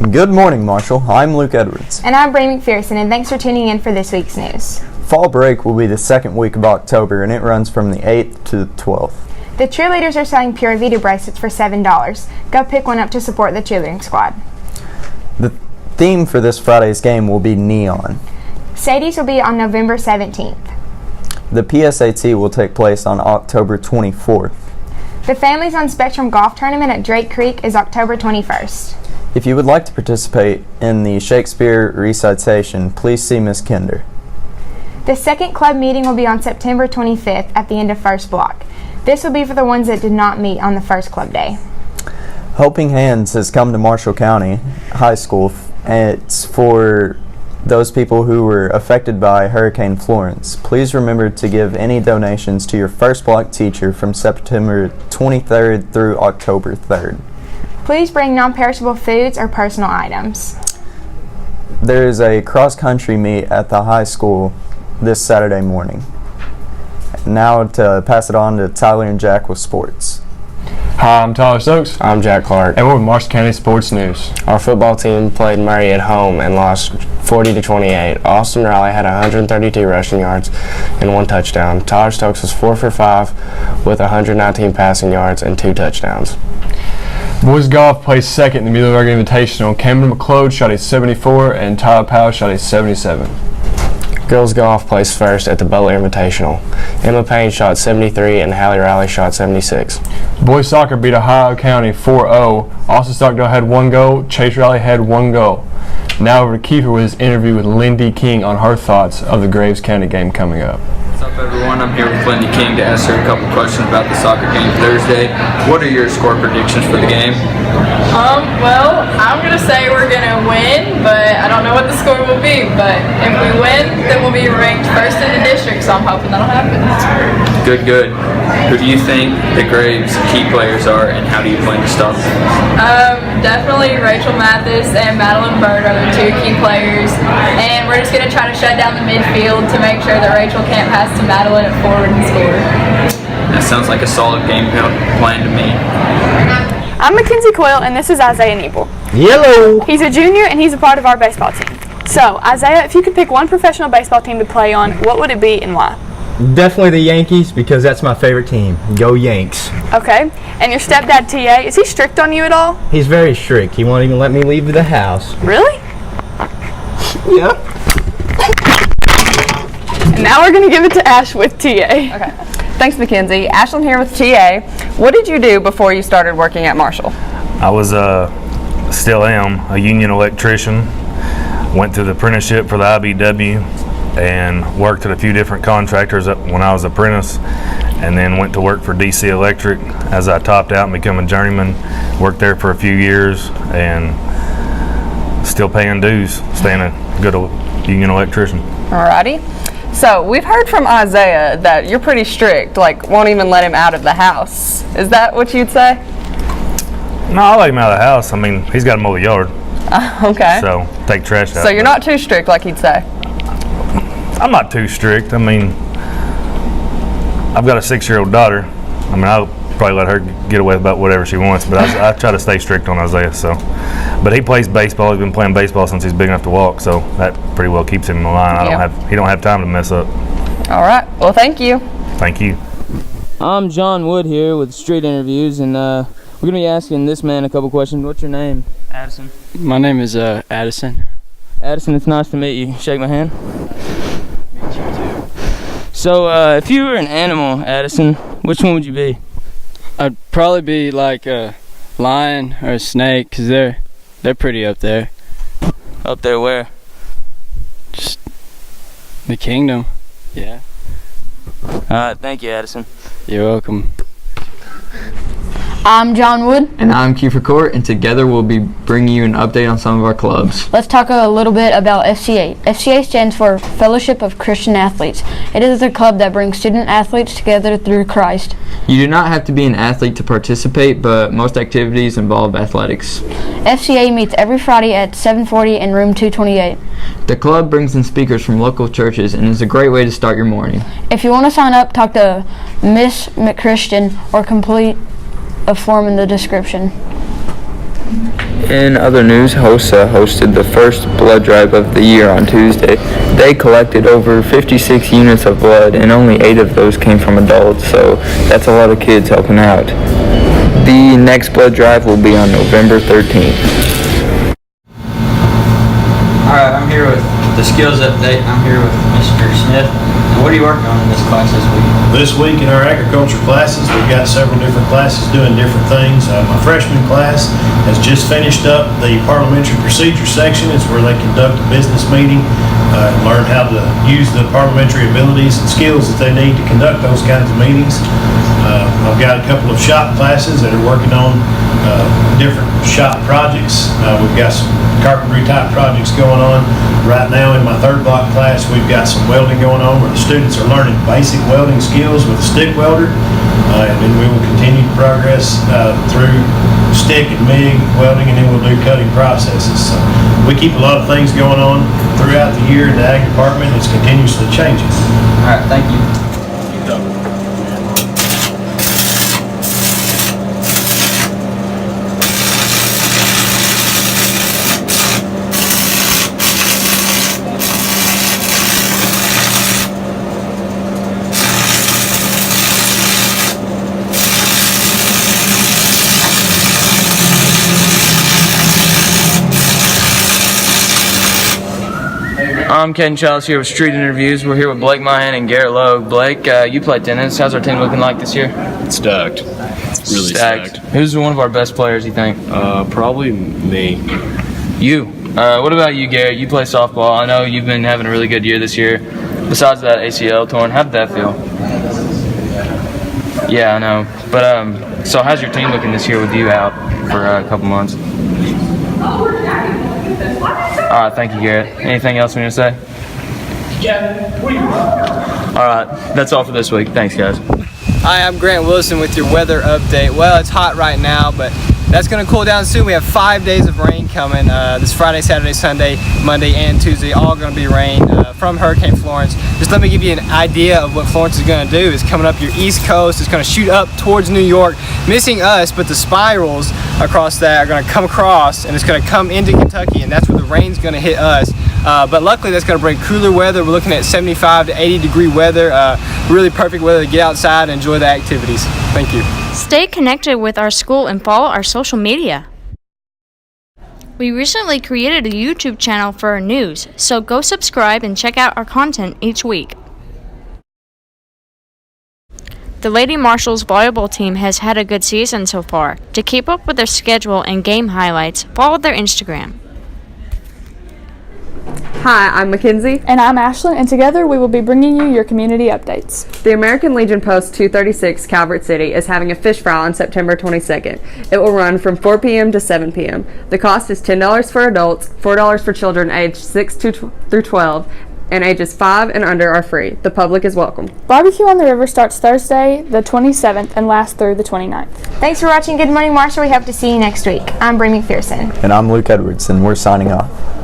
Good morning, Marshall. I'm Luke Edwards. And I'm Bray McPherson, and thanks for tuning in for this week's news. Fall break will be the second week of October, and it runs from the 8th to the 12th. The cheerleaders are selling Pura Vida bracelets for $7. Go pick one up to support the cheerleading squad. The theme for this Friday's game will be neon. Sadie's will be on November 17th. The PSAT will take place on October 24th. The Families on Spectrum Golf Tournament at Drake Creek is October 21st. If you would like to participate in the Shakespeare recitation, please see Miss Kinder. The second club meeting will be on September 25th at the end of first block. This will be for the ones that did not meet on the first club day. Helping Hands has come to Marshall County High School, and it's for those people who were affected by Hurricane Florence. Please remember to give any donations to your first block teacher from September 23rd through October 3rd. Please bring non-perishable foods or personal items. There is a cross-country meet at the high school this Saturday morning. Now to pass it on to Tyler and Jack with sports. Hi, I'm Tyler Stokes. I'm Jack Clark. And we're with Marshall County Sports News. Our football team played Murray at home and lost 40-28. Austin Riley had 132 rushing yards and 1 touchdown. Tyler Stokes was 4 for 5 with 119 passing yards and 2 touchdowns. Boys golf placed second in the Muhlenberg Invitational. Cameron McLeod shot a 74 and Tyler Powell shot a 77. Girls golf placed first at the Butler Invitational. Emma Payne shot 73 and Hallie Riley shot 76. Boys soccer beat Ohio County 4-0. Austin Stockdale had 1 goal. Chase Riley had 1 goal. Now over to Kiefer with his interview with Lindy King on her thoughts of the Graves County game coming up. What's up, everyone? I'm here with Lindy King to ask her a couple questions about the soccer game Thursday. What are your score predictions for the game? Well, I'm going to say we're going to win, but I don't know what the score will be. But if we win, then we'll be ranked first in the district, so I'm hoping that'll happen. Good, good. Who do you think the Graves' key players are, and how do you plan to stop them? Definitely Rachel Mathis and Madeline Bird are the 2 key players. And we're just going to try to shut down the midfield to make sure that Rachel can't pass to Madeline at forward and score. That sounds like a solid game plan to me. I'm Mackenzie Coyle, and this is Isaiah Nebel. Yellow! He's a junior, and he's a part of our baseball team. So, Isaiah, if you could pick one professional baseball team to play on, what would it be and why? Definitely the Yankees, because that's my favorite team. Go Yanks. Okay. And your stepdad, T.A., is he strict on you at all? He's very strict. He won't even let me leave the house. Really? Yep. And now we're going to give it to Ash with T.A. Okay. Thanks, Mackenzie. Ashlyn here with TA. What did you do before you started working at Marshall? I was, still am, a union electrician. Went through the apprenticeship for the IBW and worked at a few different contractors when I was an apprentice, and then went to work for DC Electric as I topped out and became a journeyman. Worked there for a few years and still paying dues, staying a good union electrician. Alrighty. So we've heard from Isaiah that you're pretty strict, like won't even let him out of the house. Is that what you'd say? No, I let him out of the house. I mean, he's got to mow the yard. Okay. So take trash out. So you're not too strict like he'd say? I'm not too strict. I mean, I've got a 6-year-old daughter. I mean, I'll probably let her get away with about whatever she wants, but I try to stay strict on Isaiah. So, but he plays baseball. He's been playing baseball since he's big enough to walk, so that pretty well keeps him in line. He don't have time to mess up. All right. Well, thank you. Thank you. I'm John Wood here with Street Interviews, and we're going to be asking this man a couple questions. What's your name? Addison. My name is Addison. Addison, it's nice to meet you. Shake my hand. Meet you too. So, if you were an animal, Addison, which one would you be? I'd probably be like a lion or a snake, because they're pretty up there. Up there where? Just the kingdom. Yeah. Alright, thank you, Addison. You're welcome. I'm John Wood. And I'm Kiefer Court, and together we'll be bringing you an update on some of our clubs. Let's talk a little bit about FCA. FCA stands for Fellowship of Christian Athletes. It is a club that brings student athletes together through Christ. You do not have to be an athlete to participate, but most activities involve athletics. FCA meets every Friday at 7:40 in room 228. The club brings in speakers from local churches and is a great way to start your morning. If you want to sign up, talk to Miss McChristian or complete a form in the description. In other news, HOSA hosted the first blood drive of the year on Tuesday. They collected over 56 units of blood, and only 8 of those came from adults, so that's a lot of kids helping out. The next blood drive will be on November 13th. Alright, I'm here with the skills update. I'm here with Mr. Smith. And what are you working on in this class this week? This week in our agriculture classes, we've got several different classes doing different things. My freshman class has just finished up the parliamentary procedure section. It's where they conduct a business meeting, learn how to use the parliamentary abilities and skills that they need to conduct those kinds of meetings. I've got a couple of shop classes that are working on different shop projects. We've got some carpentry type projects going on. Right now in my third block class, we've got some welding going on where the students are learning basic welding skills with a stick welder, and then we will continue to progress through stick and MIG welding, and then we'll do cutting processes. So we keep a lot of things going on throughout the year in the ag department. It's continuously changing. All right, thank you. I'm Ken Childs here with Street Interviews. We're here with Blake Mahan and Garrett Logue. Blake, you play tennis. How's our team looking like this year? Stacked. Really stacked. Who's one of our best players, you think? Probably me. You. What about you, Garrett? You play softball. I know you've been having a really good year this year. Besides that ACL torn, how did that feel? Yeah, I know. But, so how's your team looking this year with you out for a couple months? All right, thank you, Garrett. Anything else we need to say? All right, that's all for this week. Thanks, guys. Hi, I'm Grant Wilson with your weather update. Well, it's hot right now, but that's going to cool down soon. We have 5 days of rain coming. This Friday, Saturday, Sunday, Monday, and Tuesday, all going to be rain from Hurricane Florence. Just let me give you an idea of what Florence is going to do. It's coming up your east coast. It's going to shoot up towards New York, missing us, but the spirals across that are going to come across, and it's going to come into Kentucky, and that's where the rain's going to hit us. But luckily, that's going to bring cooler weather. We're looking at 75 to 80 degree weather. Really perfect weather to get outside and enjoy the activities. Thank you. Stay connected with our school and follow our social media. We recently created a YouTube channel for our news, so go subscribe and check out our content each week. The Lady Marshals volleyball team has had a good season so far. To keep up with their schedule and game highlights, follow their Instagram. Hi, I'm Mackenzie. And I'm Ashlyn, and together we will be bringing you your community updates. The American Legion Post 236 Calvert City is having a fish fry on September 22nd. It will run from 4 p.m. to 7 p.m. The cost is $10 for adults, $4 for children aged 6 through 12, and ages 5 and under are free. The public is welcome. Barbecue on the River starts Thursday, the 27th, and lasts through the 29th. Thanks for watching Good Morning Marshall. We hope to see you next week. I'm Bree McPherson. And I'm Luke Edwards, and we're signing off.